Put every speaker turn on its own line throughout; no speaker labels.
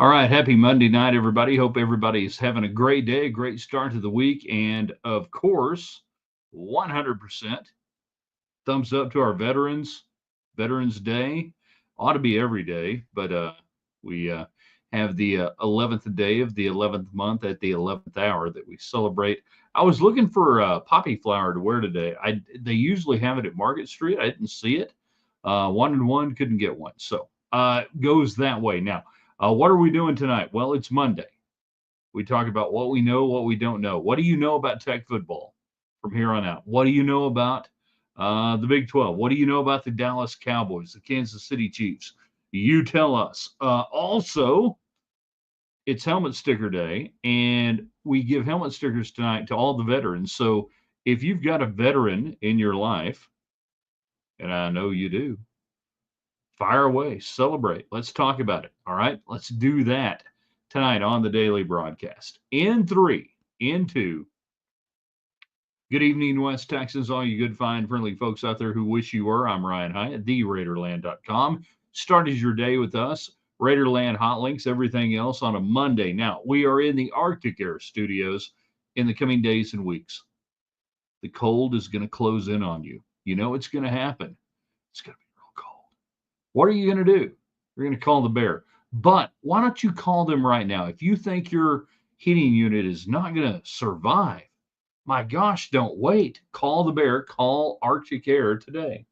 All right, happy Monday night, everybody. Hope everybody's having a great day, a great start to the week. And of course, 100% thumbs up to our veterans. Veterans Day ought to be every day, but we have the 11th day of the 11th month at the 11th hour that we celebrate. I was looking for a poppy flower to wear today. They usually have it at Market Street. I didn't see it. One and one couldn't get one, so goes that way. Now, what are we doing tonight? Well, it's Monday. We talk about what we know, what we don't know. What do you know about Tech football from here on out? What do you know about the Big 12? What do you know about the Dallas Cowboys, the Kansas City Chiefs? You tell us. Also, it's helmet sticker day, and we give helmet stickers tonight to all the veterans. So if you've got a veteran in your life, and I know you do, fire away, celebrate. Let's talk about it. All right, let's do that tonight on the daily broadcast. In three, in two. Good evening, West Texas, all you good, fine, friendly folks out there who wish you were. I'm Ryan Hyatt, theraiderland.com. Started your day with us. Raiderland hot links, everything else on a Monday. Now, we are in the Arctic Air studios in the coming days and weeks. The cold is going to close in on you. You know it's going to happen. It's going to be real cold. What are you going to do? You're going to call the bear. But why don't you call them right now? If you think your heating unit is not going to survive, my gosh, don't wait. Call the bear. Call Arctic Air today.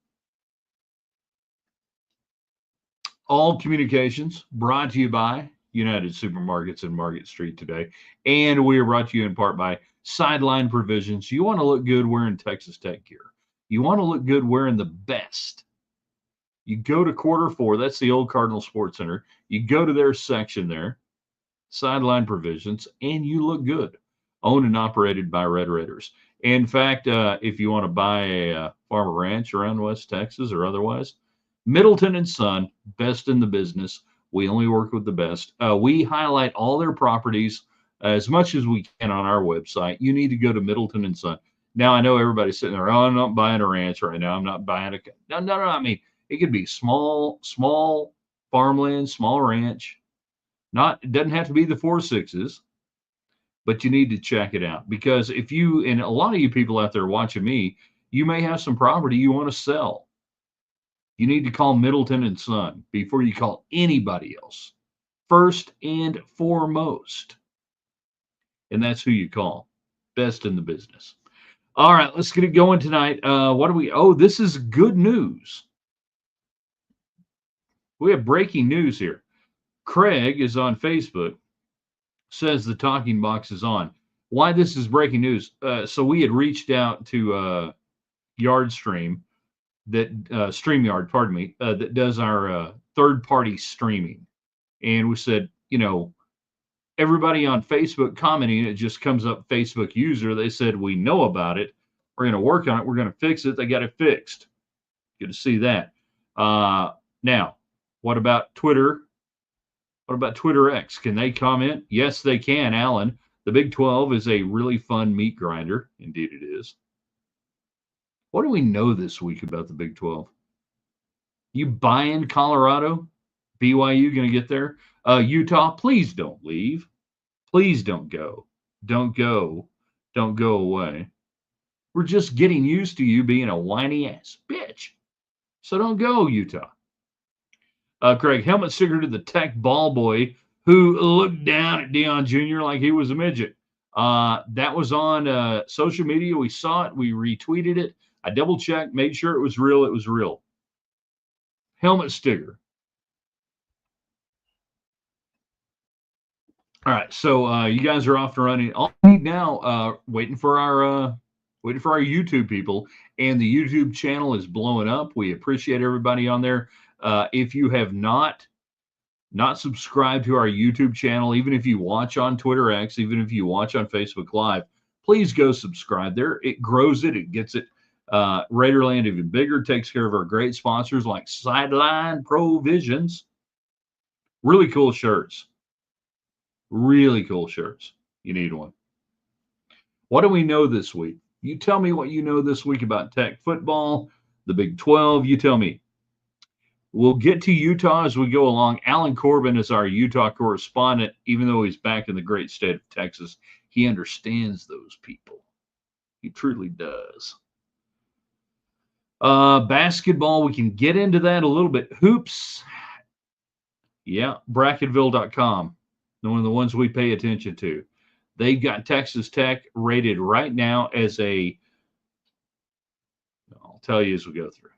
All communications brought to you by United Supermarkets and Market Street today. And we are brought to you in part by Sideline Provisions. You want to look good wearing Texas Tech gear. You want to look good wearing the best. You go to quarter four, that's the old Cardinal Sports Center. You go to their section there, Sideline Provisions, and you look good. Owned and operated by Red Raiders. In fact, if you want to buy a farm ranch around West Texas or otherwise, Middleton and Son, best in the business. We only work with the best. We highlight all their properties as much as we can on our website. You need to go to Middleton and Son. Now I know everybody's sitting there. Oh, I'm not buying a ranch right now. I'm not buying a. No, no, no. I mean, it could be small farmland, small ranch. Not it doesn't have to be the 4.6s, but you need to check it out because if you and a lot of you people out there watching me, you may have some property you want to sell. You need to call Middleton and Son before you call anybody else. First and foremost. And that's who you call. Best in the business. All right, let's get it going tonight. What do we? Oh, this is good news. We have breaking news here. Craig is on Facebook, says the talking box is on. Why this is breaking news? So we had reached out to Yardstream, that StreamYard, pardon me, that does our third-party streaming, and we said, everybody on Facebook commenting, it just comes up Facebook user. They said we know about it. We're going to work on it. We're going to fix it. They got it fixed. Good to see that. Now, what about Twitter? What about Twitter X? Can they comment? Yes, they can, Alan. The Big 12 is a really fun meat grinder. Indeed, it is. What do we know this week about the Big 12? You buying Colorado? BYU going to get there? Utah, please don't leave. Please don't go. Don't go. Don't go away. We're just getting used to you being a whiny ass bitch. So don't go, Utah. Craig, helmet sticker to the Tech ball boy who looked down at Deion Jr. like he was a midget. That was on social media. We saw it. We retweeted it. I double checked, made sure it was real. It was real. Helmet sticker. All right, so you guys are off and running. All we need now, waiting for our YouTube people, and the YouTube channel is blowing up. We appreciate everybody on there. If you have not subscribed to our YouTube channel, even if you watch on Twitter X, even if you watch on Facebook Live, please go subscribe there. It grows it. It gets it. Raiderland even bigger, takes care of our great sponsors like Sideline Provisions. Really cool shirts. Really cool shirts. You need one. What do we know this week? You tell me what you know this week about Tech football, the Big 12. You tell me. We'll get to Utah as we go along. Alan Corbin is our Utah correspondent. Even though he's back in the great state of Texas, he understands those people. He truly does. Basketball, we can get into that a little bit. Hoops, yeah, bracketville.com, one of the ones we pay attention to. They've got Texas Tech rated right now as a, I'll tell you as we go through.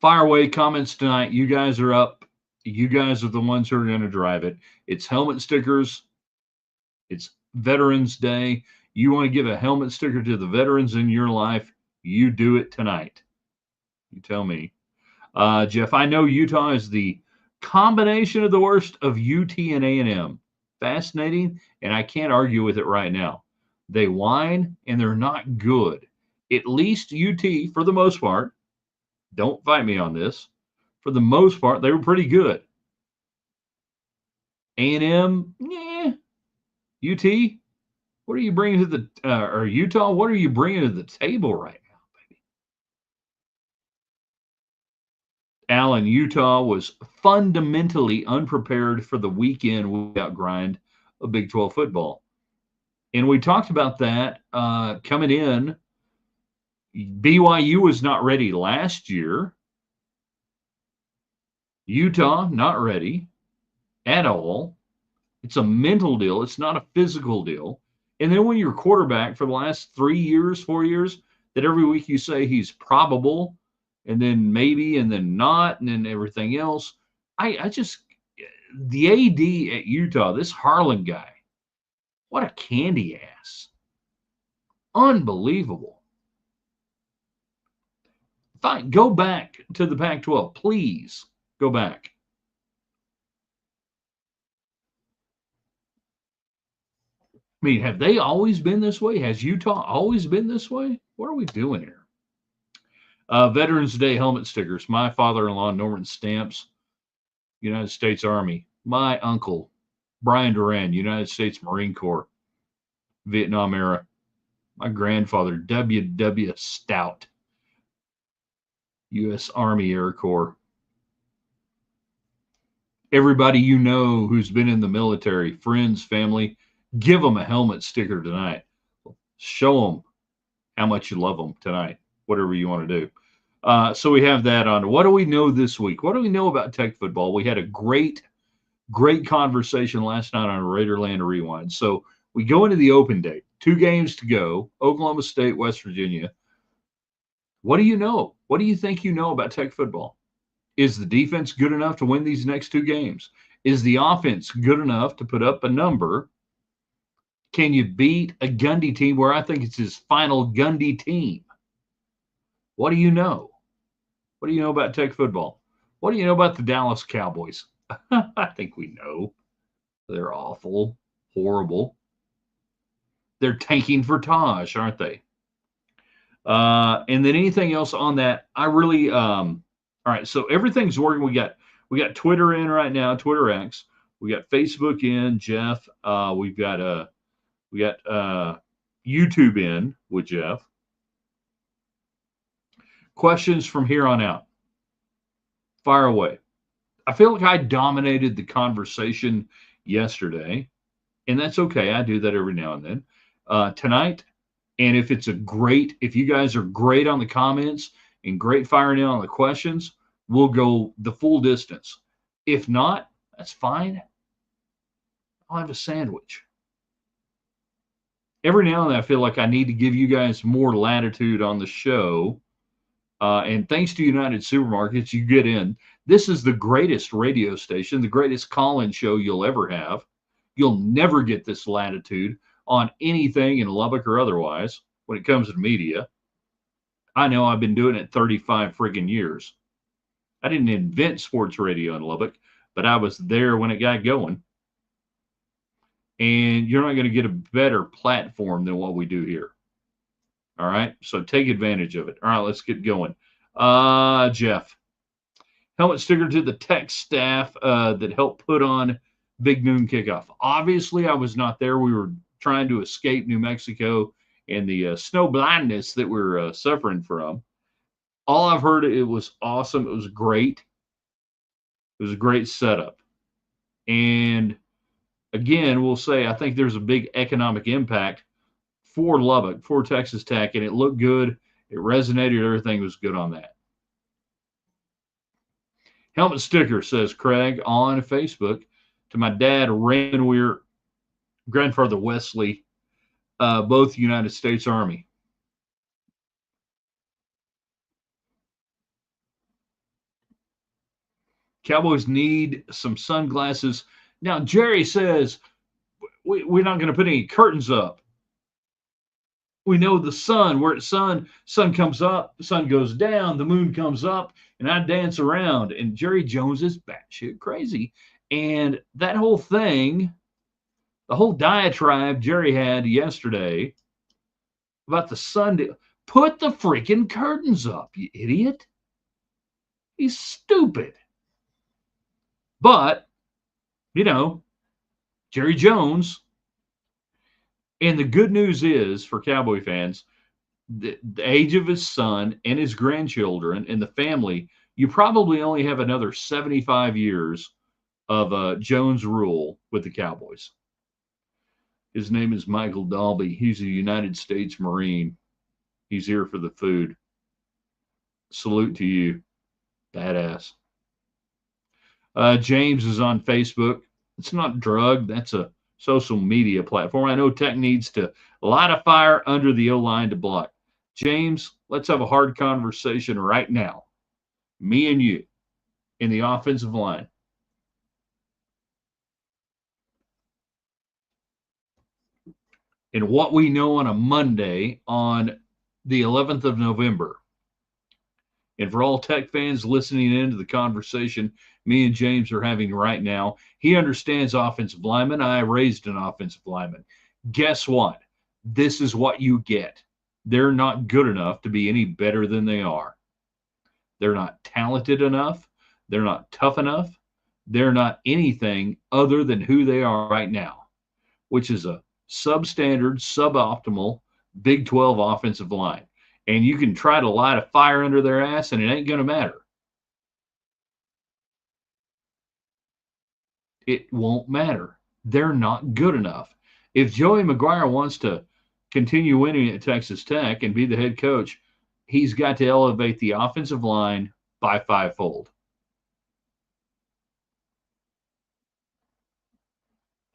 Fire away comments tonight. You guys are up. You guys are the ones who are going to drive it. It's helmet stickers. It's Veterans Day. You want to give a helmet sticker to the veterans in your life, you do it tonight. You tell me. Jeff, I know Utah is the combination of the worst of UT and A&M. Fascinating, and I can't argue with it right now. They whine, and they're not good. At least UT, for the most part, don't fight me on this, for the most part, they were pretty good. A&M, yeah. UT, what are you bringing to the or Utah? What are you bringing to the table right now, baby? Alan, Utah was fundamentally unprepared for the weekend without grind of Big 12 football, and we talked about that coming in. BYU was not ready last year. Utah not ready at all. It's a mental deal. It's not a physical deal. And then when your quarterback for the last 3 years, 4 years, that every week you say he's probable, and then maybe, and then not, and then everything else. I just, the AD at Utah, this Harlan guy, what a candy ass. Unbelievable. Fine, go back to the Pac-12. Please go back. I mean, have they always been this way? Has Utah always been this way? What are we doing here? Veterans Day helmet stickers. My father-in-law, Norman Stamps, United States Army. My uncle, Brian Duran, United States Marine Corps, Vietnam era. My grandfather, W.W. Stout, U.S. Army Air Corps. Everybody you know who's been in the military, friends, family, give them a helmet sticker tonight. Show them how much you love them tonight, whatever you want to do. So we have that on. What do we know this week? What do we know about Tech football? We had a great conversation last night on Raiderland Rewind. So we go into the open day. 2 games to go. Oklahoma State, West Virginia. What do you know? What do you think you know about Tech football? Is the defense good enough to win these next 2 games? Is the offense good enough to put up a number? Can you beat a Gundy team where I think it's his final Gundy team? What do you know? What do you know about Tech football? What do you know about the Dallas Cowboys? I think we know. They're awful, horrible. They're tanking for Taj, aren't they? And then anything else on that? I really all right, so everything's working. We got Twitter in right now, Twitter X. We got Facebook in, Jeff. We got YouTube in with Jeff. Questions from here on out. Fire away. I feel like I dominated the conversation yesterday, and that's okay. I do that every now and then. Tonight, and if you guys are great on the comments and great firing in on the questions, we'll go the full distance. If not, that's fine. I'll have a sandwich. Every now and then I feel like I need to give you guys more latitude on the show. And thanks to United Supermarkets, you get in. This is the greatest radio station, the greatest call-in show you'll ever have. You'll never get this latitude on anything in Lubbock or otherwise when it comes to media. I know I've been doing it 35 friggin' years. I didn't invent sports radio in Lubbock, but I was there when it got going. And you're not going to get a better platform than what we do here. All right, so take advantage of it. All right, let's get going. Jeff, helmet sticker to the Tech staff that helped put on Big Noon Kickoff. Obviously, I was not there. We were trying to escape New Mexico and the snow blindness that we're suffering from. All I've heard, it was awesome. It was great. It was a great setup. And again, we'll say I think there's a big economic impact for Lubbock, for Texas Tech, and it looked good. It resonated. Everything was good on that. Helmet sticker, says Craig on Facebook. To my dad, Raymond Weir, grandfather Wesley, both United States Army. Cowboys need some sunglasses. Now, Jerry says we're not going to put any curtains up. We know the sun, where the sun comes up, the sun goes down, the moon comes up, and I dance around. And Jerry Jones is batshit crazy. And that whole thing, the whole diatribe Jerry had yesterday about the sun, put the freaking curtains up, you idiot. He's stupid. But, you know, Jerry Jones. And the good news is for Cowboy fans, the age of his son and his grandchildren and the family, you probably only have another 75 years of Jones rule with the Cowboys. His name is Michael Dalby. He's a United States Marine. He's here for the food. Salute to you. Badass. James is on Facebook. It's not drug. That's a social media platform. I know Tech needs to light a fire under the O-line to block. James, let's have a hard conversation right now. Me and you in the offensive line. And what we know on a Monday on the 11th of November. And for all Tech fans listening into the conversation me and James are having right now, he understands offensive linemen. I raised an offensive lineman. Guess what? This is what you get. They're not good enough to be any better than they are. They're not talented enough. They're not tough enough. They're not anything other than who they are right now, which is a substandard, suboptimal Big 12 offensive line. And you can try to light a fire under their ass, and it ain't going to matter. It won't matter. They're not good enough. If Joey McGuire wants to continue winning at Texas Tech and be the head coach, he's got to elevate the offensive line by fivefold.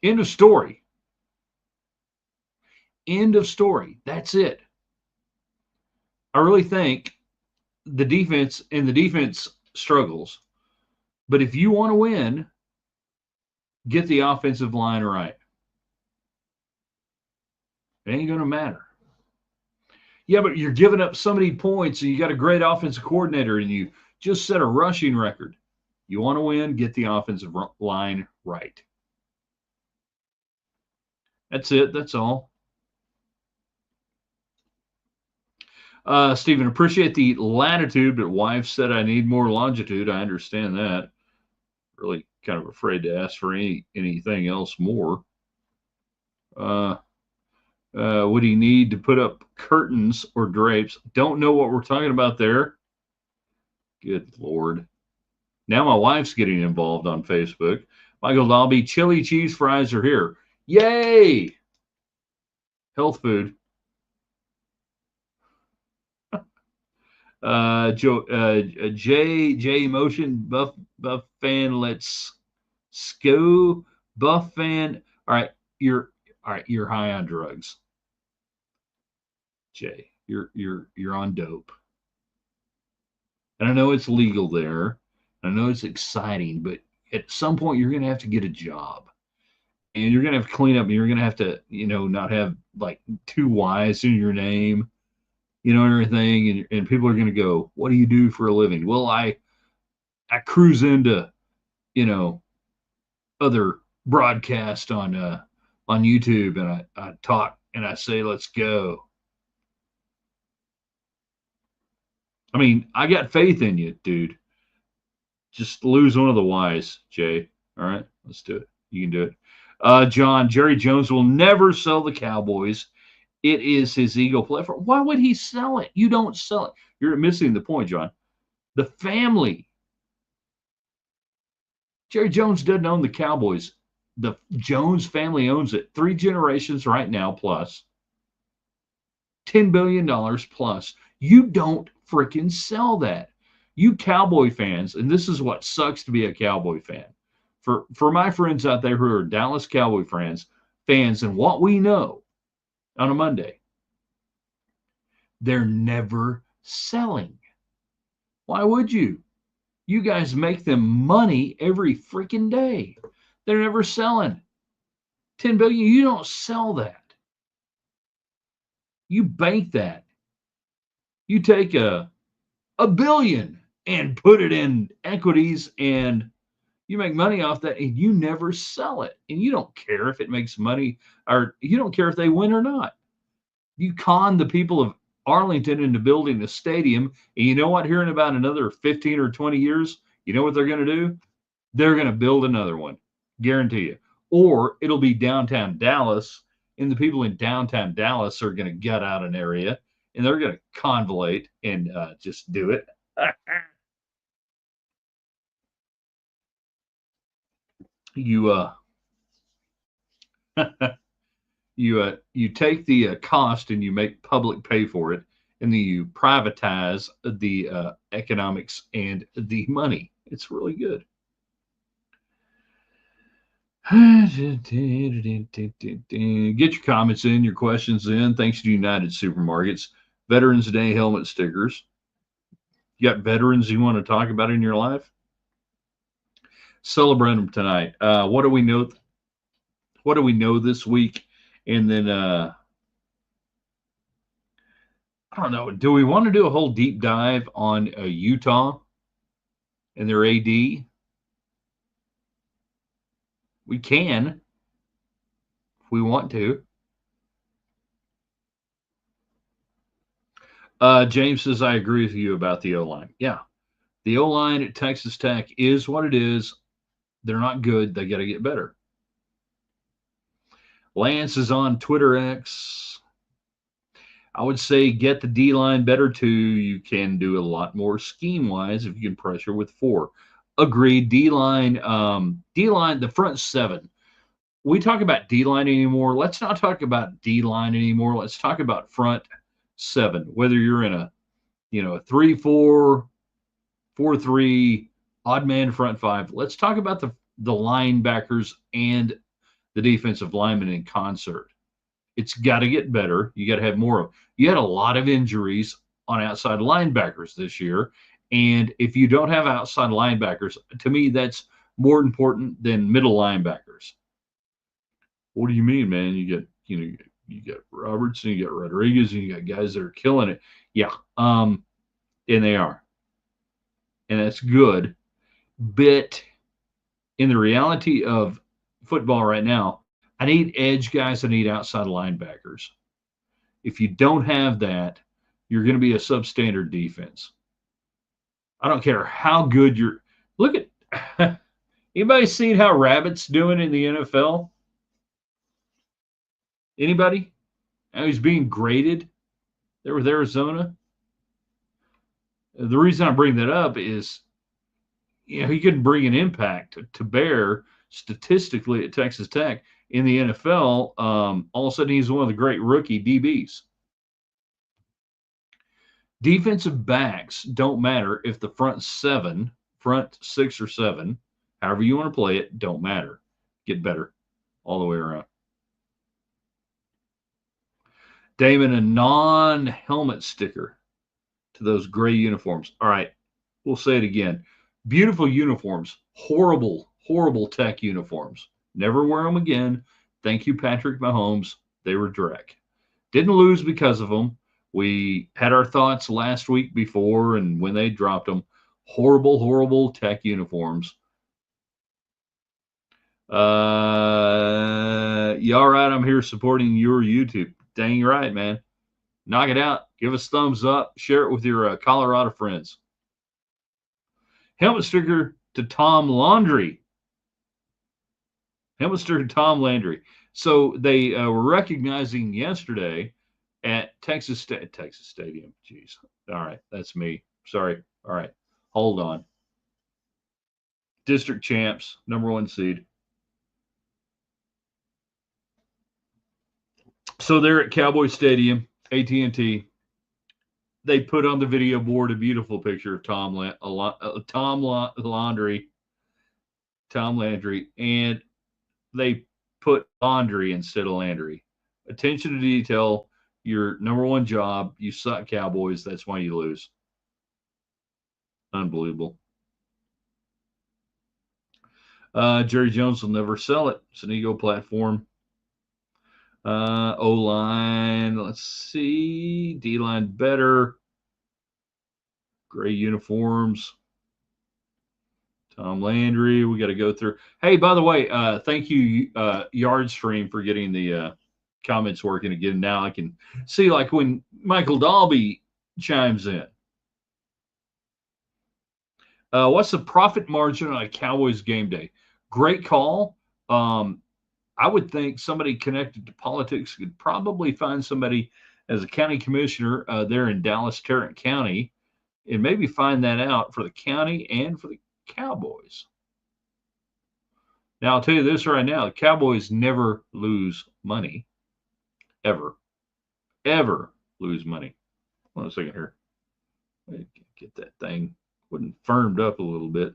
End of story. End of story. That's it. I really think the defense struggles. But if you want to win, get the offensive line right. It ain't going to matter. Yeah, but you're giving up so many points and you got a great offensive coordinator and you just set a rushing record. You want to win, get the offensive line right. That's it. That's all. Stephen, appreciate the latitude, but wife said I need more longitude. I understand that. Really kind of afraid to ask for anything else more. Would he need to put up curtains or drapes? Don't know what we're talking about there. Good Lord. Now my wife's getting involved on Facebook. Michael Dalby, chili cheese fries are here. Yay! Health food. J Motion Buff fan, let's go. Buff fan. All right, you're high on drugs. Jay, you're on dope. And I know it's legal there. I know it's exciting, but at some point you're gonna have to get a job. And you're gonna have to clean up and you're gonna have to, not have like 2 Y's in your name. Everything, and people are going to go, what do you do for a living? Well, I cruise into, other broadcasts on YouTube, and I talk and I say, let's go. I mean, I got faith in you, dude. Just lose one of the Y's, Jay. All right, let's do it. You can do it. John, Jerry Jones will never sell the Cowboys It is his ego platform. Why would he sell it? You don't sell it. You're missing the point, John. The family. Jerry Jones doesn't own the Cowboys. The Jones family owns it. 3 generations right now plus. $10 billion plus. You don't freaking sell that. You Cowboy fans, and this is what sucks to be a Cowboy fan. For my friends out there who are Dallas Cowboy fans, and what we know on a Monday, they're never selling. Why would you? You guys make them money every freaking day. They're never selling. 10 billion, you don't sell that. You bank that. You take a billion and put it in equities and you make money off that and you never sell it. And you don't care if it makes money or you don't care if they win or not. You con the people of Arlington into building a stadium. And you know what? Here in about another 15 or 20 years, you know what they're going to do? They're going to build another one. Guarantee you. Or it'll be downtown Dallas, and the people in downtown Dallas are going to gut out an area, and they're going to convolate and just do it. you you take the cost and you make public pay for it, and then you privatize the economics and the money. It's really good. Get your comments in, your questions in. Thanks to United Supermarkets. Veterans Day helmet stickers. You got veterans you want to talk about in your life? Celebrate them tonight. What do we know? What do we know this week? And then I don't know. Do we want to do a whole deep dive on Utah and their AD? We can if we want to. James says, I agree with you about the O line. Yeah. The O line at Texas Tech is what it is. They're not good. They got to get better. Lance is on Twitter X. I would say get the D line better too. You can do a lot more scheme wise if you can pressure with 4. Agreed. D line, the front 7. We talk about D line anymore. Let's not talk about D line anymore. Let's talk about front 7. Whether you're in a 3-4, 4-3, odd man front 5. Let's talk about the linebackers and the defensive linemen in concert. It's got to get better. You got to have more of. You had a lot of injuries on outside linebackers this year, and if you don't have outside linebackers, to me that's more important than middle linebackers. What do you mean, man? You got Robertson, you got Rodriguez, and you got guys that are killing it. Yeah, and they are, and that's good. But in the reality of football right now, I need edge guys. I need outside linebackers. If you don't have that, you're going to be a substandard defense. I don't care how good you're. Look at anybody seen how Rabbit's doing in the NFL? Anybody? How he's being graded there with Arizona. The reason I bring that up is, he couldn't bring an impact to bear statistically at Texas Tech. In the NFL, all of a sudden he's one of the great rookie DBs. Defensive backs don't matter if the front 6 or 7, however you want to play it, don't matter. Get better all the way around. Damon, a non-helmet sticker to those gray uniforms. All right, we'll say it again. Beautiful uniforms, horrible, horrible Tech uniforms. Never wear them again. Thank you, Patrick Mahomes. They were dreck. Didn't lose because of them. We had our thoughts last week before and when they dropped them. Horrible, horrible Tech uniforms. Yeah, all right. I'm here supporting your YouTube. Dang right, man. Knock it out. Give us thumbs up. Share it with your Colorado friends. Helmet sticker to Tom Landry. Helmet sticker to Tom Landry. So they were recognizing yesterday at Texas Stadium. Jeez. All right, that's me. Sorry. All right, hold on. District champs, number one seed. So they're at Cowboy Stadium, AT&T. They put on the video board a beautiful picture of Tom Landry, and they put Laundry instead of Landry. Attention to detail, your number one job. You suck, Cowboys. That's why you lose. Unbelievable. Jerry Jones will never sell it. It's an ego platform. O line, let's see. D line better. Gray uniforms. Tom Landry, we got to go through. Hey, by the way, thank you, Yard Stream, for getting the comments working again. Now I can see, like, when Michael Dalby chimes in. What's the profit margin on a Cowboys game day? Great call. I would think somebody connected to politics could probably find somebody as a county commissioner there in Dallas, Tarrant County, and maybe find that out for the county and for the Cowboys. Now, I'll tell you this right now, the Cowboys never lose money. Ever. Ever lose money. Hold on a second here. Get that thing firmed up a little bit.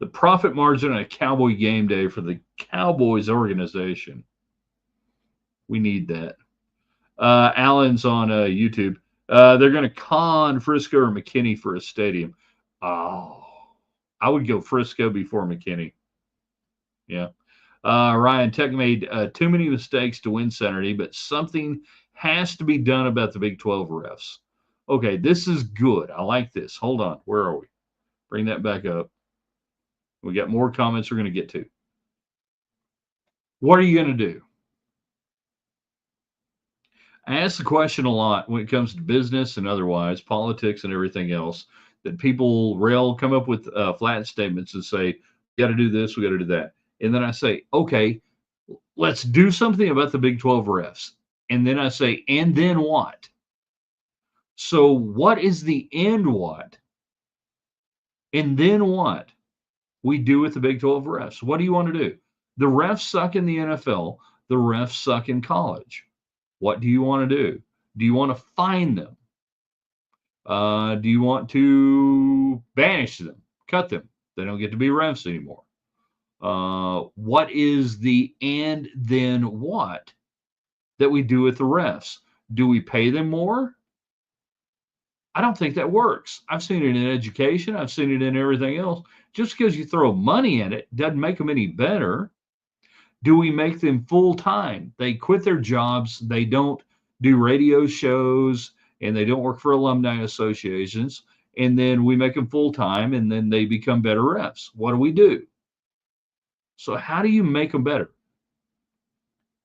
The profit margin on a Cowboy game day for the Cowboys organization. We need that. Alan's on YouTube. They're going to con Frisco or McKinney for a stadium. Oh, I would go Frisco before McKinney. Yeah. Ryan, Tech made too many mistakes to win Saturday, but something has to be done about the Big 12 refs. Okay, this is good. I like this. Hold on. Where are we? Bring that back up. We got more comments we're going to get to. What are you going to do? I ask the question a lot when it comes to business and otherwise, politics and everything else, that people come up with flat statements and say, we got to do this, we got to do that. And then I say, okay, let's do something about the Big 12 refs. And then I say, and then what? So what is the end what? And then what we do with the Big 12 refs? What do you want to do? The refs suck in the NFL. The refs suck in college. What do you want to do? Do you want to fine them? Do you want to banish them, cut them? They don't get to be refs anymore. What is the and then what that we do with the refs? Do we pay them more? I don't think that works. I've seen it in education. I've seen it in everything else. Just because you throw money at it doesn't make them any better. Do we make them full time? They quit their jobs. They don't do radio shows and they don't work for alumni associations. And then we make them full time and then they become better refs. What do we do? So how do you make them better?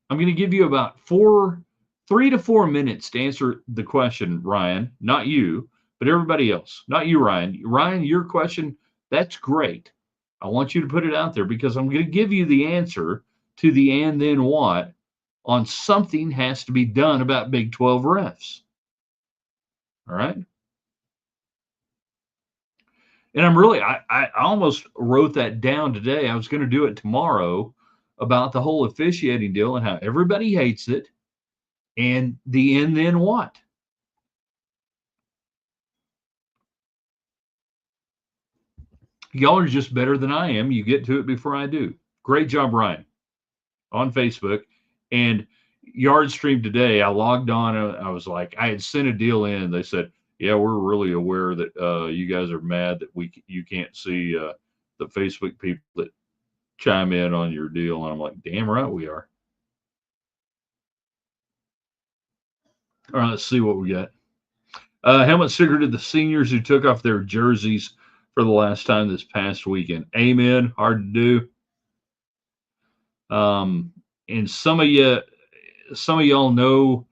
I'm going to give you about 3 to 4 minutes to answer the question, Ryan, not you, but everybody else. Not you, Ryan. Ryan, your question, that's great. I want you to put it out there because I'm going to give you the answer to the and then what on something has to be done about Big 12 refs. All right. And I almost wrote that down today. I was going to do it tomorrow about the whole officiating deal and how everybody hates it. And the and then what? Y'all are just better than I am. You get to it before I do. Great job, Ryan, on Facebook. And Yard Stream today, I logged on. I was like, I had sent a deal in. They said, yeah, we're really aware that you guys are mad that you can't see the Facebook people that chime in on your deal. And I'm like, damn right we are. All right, let's see what we got. How much cigarette did the seniors who took off their jerseys for the last time this past weekend? Amen. Hard to do. And some of y'all know,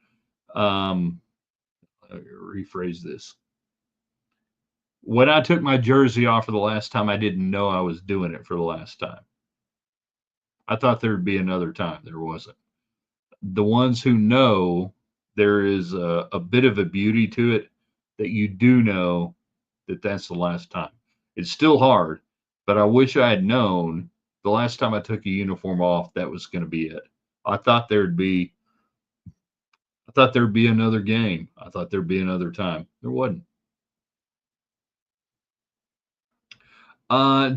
rephrase this. When I took my jersey off for the last time, I didn't know I was doing it for the last time. I thought there'd be another time. There wasn't. The ones who know, there is a bit of a beauty to it that you do know that that's the last time. It's still hard, but I wish I had known the last time I took a uniform off that was going to be it. I thought there'd be I thought there'd be another game. I thought there'd be another time. There wasn't. John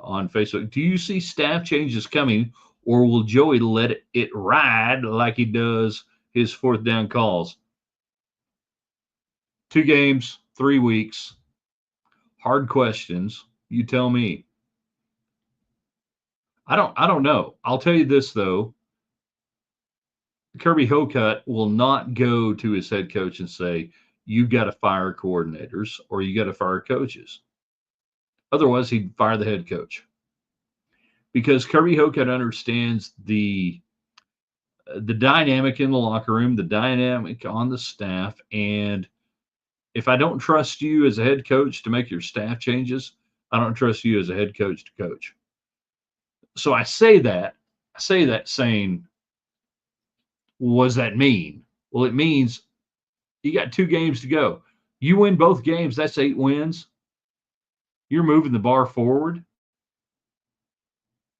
on Facebook, do you see staff changes coming, or will Joey let it ride like he does his fourth down calls? 2 games, 3 weeks, hard questions. You tell me. I don't know. I'll tell you this though. Kirby Hocutt will not go to his head coach and say, you got to fire coordinators or you got to fire coaches. Otherwise, he'd fire the head coach. Because Kirby Hocutt understands the dynamic in the locker room, the dynamic on the staff, and if I don't trust you as a head coach to make your staff changes, I don't trust you as a head coach to coach. So I say that saying, what does that mean? Well, it means you got 2 games to go. You win both games, that's 8 wins. You're moving the bar forward.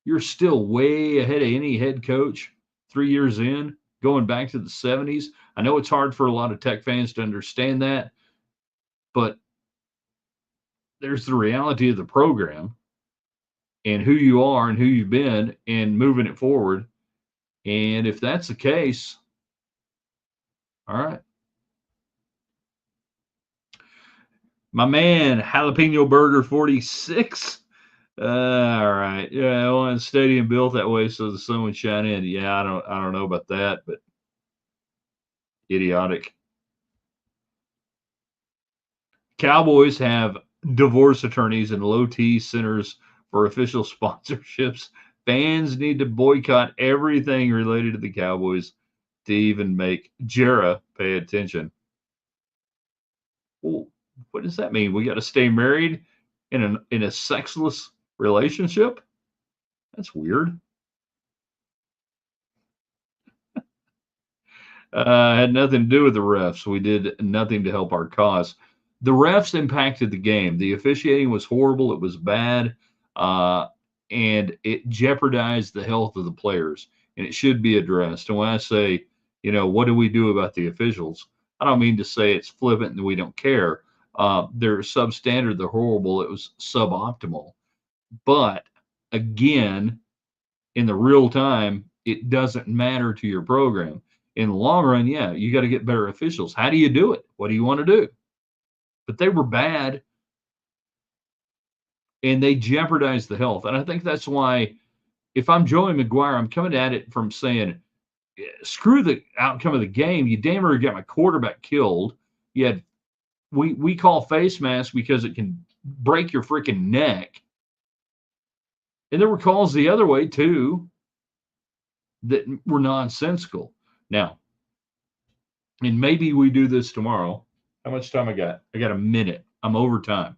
You're still way ahead of any head coach 3 years in, going back to the 70s. I know it's hard for a lot of Tech fans to understand that, but there's the reality of the program and who you are and who you've been and moving it forward. And if that's the case, all right. My man, Jalapeno Burger 46. All right. Yeah, well, and stadium built that way so the sun would shine in. Yeah, I don't know about that, but idiotic. Cowboys have divorce attorneys and low T centers for official sponsorships. Fans need to boycott everything related to the Cowboys to even make Jera pay attention. Well, what does that mean? We got to stay married in a sexless relationship? That's weird. Had nothing to do with the refs. We did nothing to help our cause. The refs impacted the game. The officiating was horrible. It was bad, and it jeopardized the health of the players. And it should be addressed. And when I say, what do we do about the officials? I don't mean to say it's flippant and we don't care. They're substandard. They're horrible. It was suboptimal. But again, in the real time, it doesn't matter to your program. In the long run, yeah, you got to get better officials. How do you do it? What do you want to do? But they were bad and they jeopardized the health. And I think that's why, if I'm Joey McGuire, I'm coming at it from saying, screw the outcome of the game. You damn near got my quarterback killed. You had, we call face mask because it can break your freaking neck. And there were calls the other way too that were nonsensical. Now, and maybe we do this tomorrow. How much time I got? I got a minute. I'm over time.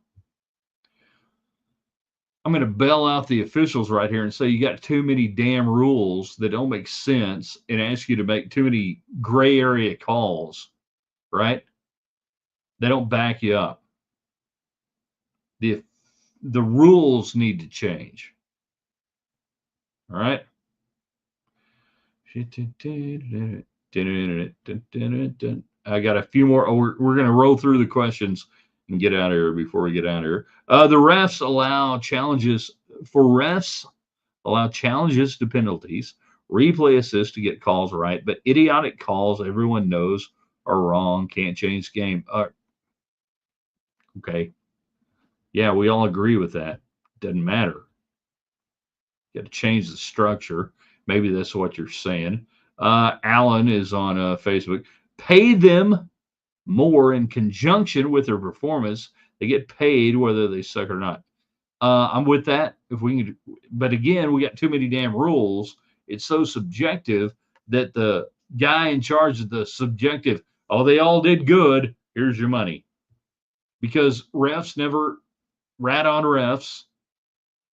I'm going to bail out the officials right here and say you got too many damn rules that don't make sense and ask you to make too many gray area calls, right? They don't back you up. The rules need to change. All right. I got a few more. Oh, we're going to roll through the questions and get out of here before we get out of here. The refs allow challenges to penalties, replay assist to get calls right, but idiotic calls everyone knows are wrong, can't change the game. Okay. Yeah, we all agree with that. Doesn't matter. You got to change the structure. Maybe that's what you're saying. Alan is on Facebook. Pay them more in conjunction with their performance. They get paid whether they suck or not. I'm with that. If we can, but again, we got too many damn rules. It's so subjective that the guy in charge of the subjective, oh, they all did good. Here's your money. Because refs never rat on refs.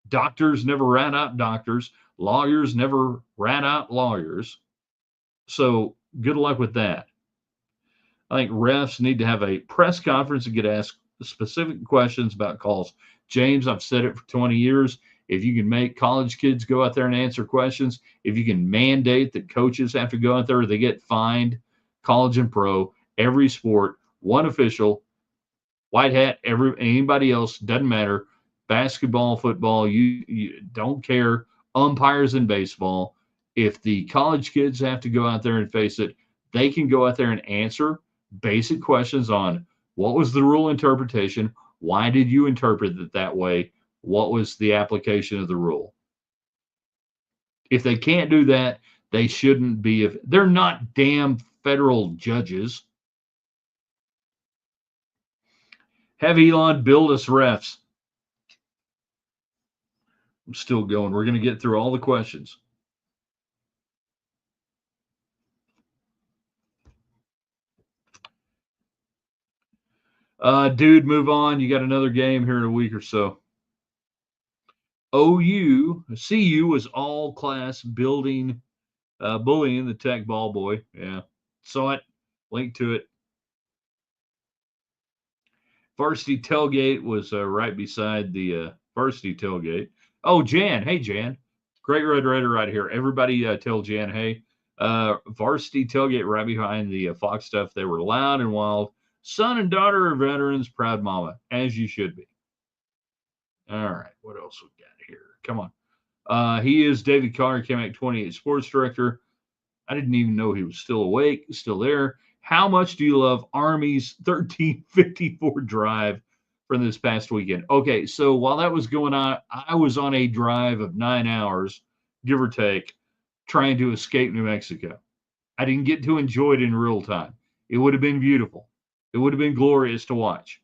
Doctors never rat out doctors. Lawyers never rat out lawyers. So good luck with that. I think refs need to have a press conference and get asked specific questions about calls. James, I've said it for 20 years. If you can make college kids go out there and answer questions, if you can mandate that coaches have to go out there, they get fined, college and pro, every sport, one official, white hat, anybody else, doesn't matter. Basketball, football, you don't care. Umpires in baseball. If the college kids have to go out there and face it, they can go out there and answer basic questions on what was the rule interpretation, why did you interpret it that way, what was the application of the rule. If they can't do that, they shouldn't be. If they're not damn federal judges, have Elon build us refs. I'm still going. We're going to get through all the questions. Dude, move on. You got another game here in a week or so. CU was all class building, bullying the Tech ball boy. Yeah. Saw it. Link to it. Varsity tailgate was right beside the varsity tailgate. Oh, Jan. Hey, Jan. Great Red Raider right here. Everybody tell Jan, hey. Varsity tailgate right behind the Fox stuff. They were loud and wild. Son and daughter are veterans. Proud mama, as you should be. All right. What else we got here? Come on. He is David Carr, KMAC 28 sports director. I didn't even know he was still awake, still there. How much do you love Army's 1354 drive from this past weekend? Okay, so while that was going on, I was on a drive of 9 hours, give or take, trying to escape New Mexico. I didn't get to enjoy it in real time. It would have been beautiful. It would have been glorious to watch.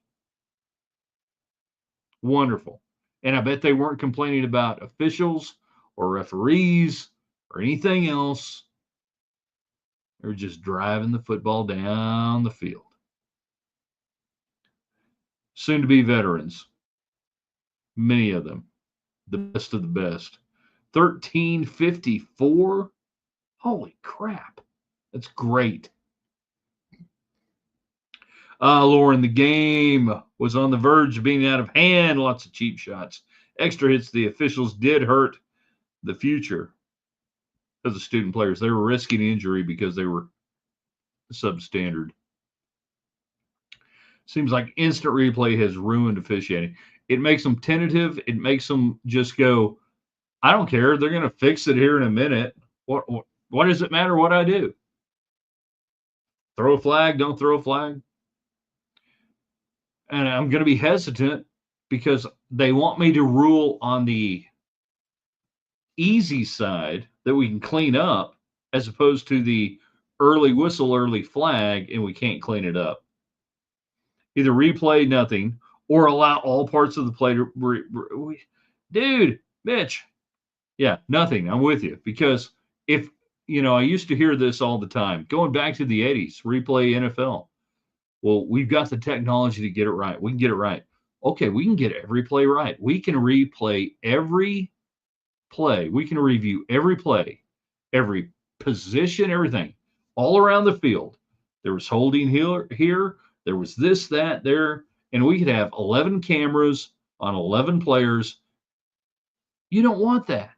Wonderful. And I bet they weren't complaining about officials or referees or anything else. They were just driving the football down the field. Soon to be veterans, many of them, the best of the best. 1354? Holy crap. That's great. Lauren, the game was on the verge of being out of hand. Lots of cheap shots. Extra hits. The officials did hurt the future of the student players. They were risking injury because they were substandard. Seems like instant replay has ruined officiating. It makes them tentative. It makes them just go, I don't care. They're going to fix it here in a minute. What does it matter what I do? Throw a flag, don't throw a flag. And I'm going to be hesitant because they want me to rule on the easy side that we can clean up as opposed to the early whistle, early flag, and we can't clean it up. Either replay nothing or allow all parts of the play to. Dude, Mitch. Yeah, nothing. I'm with you. Because if, I used to hear this all the time, going back to the 80s, replay NFL. Well, we've got the technology to get it right. We can get it right. Okay, we can get every play right. We can replay every play. We can review every play, every position, everything, all around the field. There was holding here. There was this, that, there. And we could have 11 cameras on 11 players. You don't want that.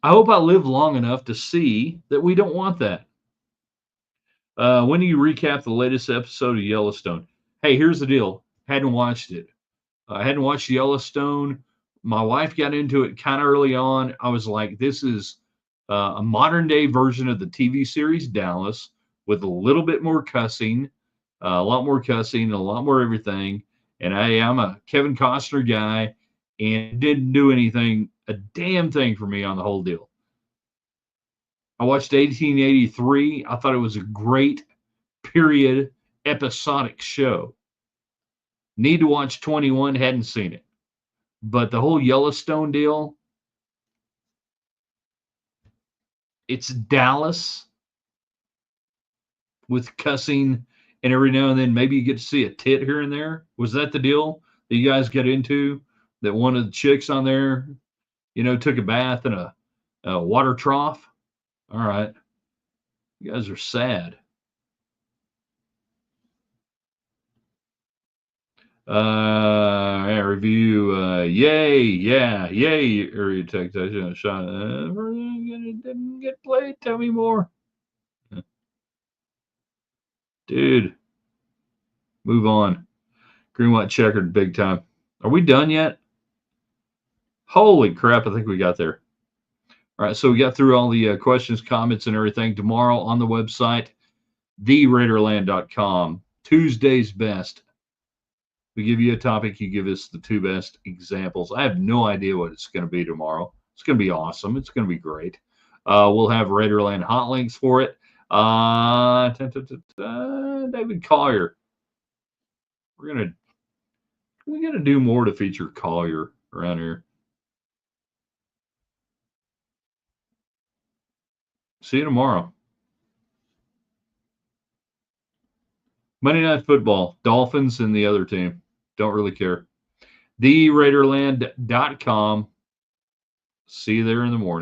I hope I live long enough to see that we don't want that. When do you recap the latest episode of Yellowstone? Hey, here's the deal. Hadn't watched it. I hadn't watched Yellowstone. My wife got into it kind of early on. I was like, this is a modern day version of the TV series Dallas with a little bit more cussing, a lot more cussing, a lot more everything. And I'm a Kevin Costner guy and didn't do anything, a damn thing for me on the whole deal. I watched 1883. I thought it was a great period episodic show. Need to watch 21, hadn't seen it. But the whole Yellowstone deal, it's Dallas with cussing, and every now and then maybe you get to see a tit here and there. Was that the deal that you guys get into that one of the chicks on there, took a bath in a water trough. All right. You guys are sad. Review. Yay. Yeah. Yay. Area tech shot. Didn't get played. Tell me more. Dude. Move on. Green, white, checkered, big time. Are we done yet? Holy crap. I think we got there. All right. So we got through all the questions, comments, and everything. Tomorrow on the website, theraiderland.com. Tuesday's best. We give you a topic, you give us the two best examples. I have no idea what it's going to be tomorrow. It's going to be awesome. It's going to be great. We'll have Raiderland hot links for it. David Collier. We got to do more to feature Collier around here. See you tomorrow. Monday Night Football, Dolphins and the other team. Don't really care. TheRaiderland.com. See you there in the morning.